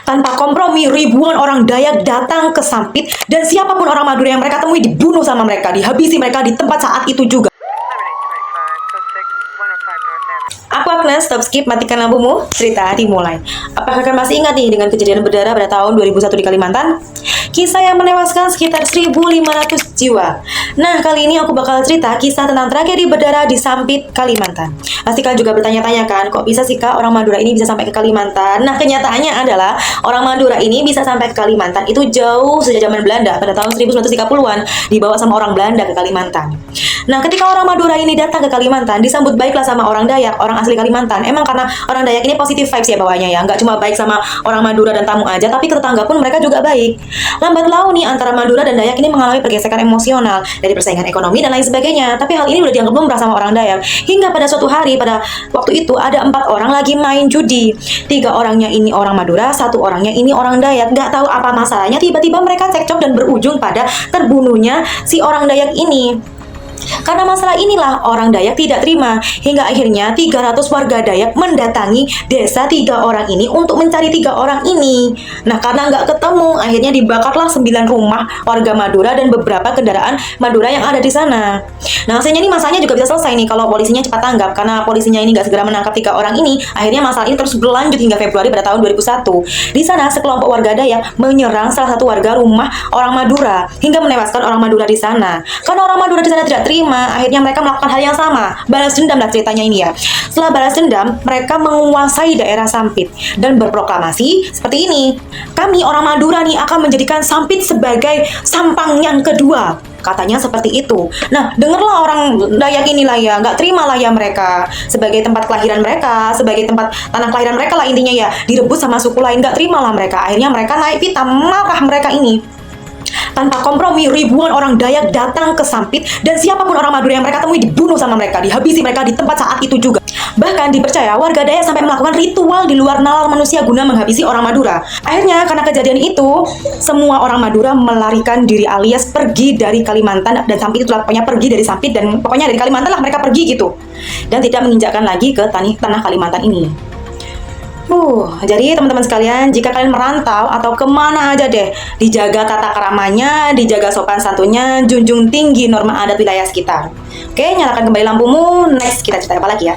Tanpa kompromi, ribuan orang Dayak datang ke Sampit dan siapapun orang Madura yang mereka temui dibunuh sama mereka, dihabisi mereka di tempat saat itu juga. Aku Agnes, stop skip, matikan lampumu, cerita dimulai. Apakah kalian masih ingat nih dengan kejadian berdarah pada tahun 2001 di Kalimantan? Kisah yang menewaskan sekitar 1.500 jiwa. Nah, kali ini aku bakal cerita kisah tentang tragedi berdarah di Sampit, Kalimantan. Pasti kalian juga bertanya-tanya kan, kok bisa sih Kak orang Madura ini bisa sampai ke Kalimantan? Nah, kenyataannya adalah orang Madura ini bisa sampai ke Kalimantan itu jauh sejak zaman Belanda pada tahun 1930-an, dibawa sama orang Belanda ke Kalimantan. Nah, ketika orang Madura ini datang ke Kalimantan, disambut baiklah sama orang Dayak, orang asli Kalimantan. Emang karena orang Dayak ini positif vibes ya bawahnya ya, nggak cuma baik sama orang Madura dan tamu aja, tapi ke tetangga pun mereka juga baik. Lambat laun nih antara Madura dan Dayak ini mengalami pergesekan emosional dari persaingan ekonomi dan lain sebagainya. Tapi hal ini udah dianggap lumrah sama orang Dayak. Hingga pada suatu hari pada waktu itu ada 4 orang lagi main judi. 3 orangnya ini orang Madura, 1 orangnya ini orang Dayak. Nggak tahu apa masalahnya, tiba-tiba mereka cekcok dan berujung pada terbunuhnya si orang Dayak ini. Karena masalah inilah orang Dayak tidak terima, hingga akhirnya 300 warga Dayak mendatangi desa 3 orang ini untuk mencari 3 orang ini. Nah, karena nggak ketemu, akhirnya dibakarlah 9 rumah warga Madura dan beberapa kendaraan Madura yang ada di sana. Nah, hasilnya ini masalahnya juga bisa selesai nih kalau polisinya cepat tanggap. Karena polisinya ini nggak segera menangkap 3 orang ini, akhirnya masalah ini terus berlanjut hingga Februari pada tahun 2001. Di sana sekelompok warga Dayak menyerang salah satu warga rumah orang Madura hingga menewaskan orang Madura di sana. Karena orang Madura di sana tidak terima, akhirnya mereka melakukan hal yang sama, balas dendam lah ceritanya ini ya. Setelah balas dendam, mereka menguasai daerah Sampit dan berproklamasi seperti ini. Kami orang Madura nih akan menjadikan Sampit sebagai Sampang yang kedua. Katanya seperti itu. Nah, dengarlah orang Dayak inilah ya, nggak terima lah ya mereka sebagai tempat kelahiran mereka, sebagai tempat tanah kelahiran mereka lah intinya ya, direbut sama suku lain, nggak terima lah mereka. Akhirnya mereka naik pitam, marah mereka ini. Tanpa kompromi, ribuan orang Dayak datang ke Sampit dan siapapun orang Madura yang mereka temui dibunuh sama mereka, dihabisi mereka di tempat saat itu juga. Bahkan dipercaya warga Dayak sampai melakukan ritual di luar nalar manusia guna menghabisi orang Madura. Akhirnya karena kejadian itu, semua orang Madura melarikan diri alias pergi dari Kalimantan dan Sampit itu pokoknya pergi dari Sampit dan pokoknya dari Kalimantan lah mereka pergi gitu. Dan tidak menginjakkan lagi ke tanah Kalimantan ini. Jadi teman-teman sekalian, jika kalian merantau atau kemana aja deh, dijaga tata keramanya, dijaga sopan santunnya, junjung tinggi norma adat wilayah sekitar. Oke, nyalakan kembali lampumu. Next, kita cerita apa lagi ya?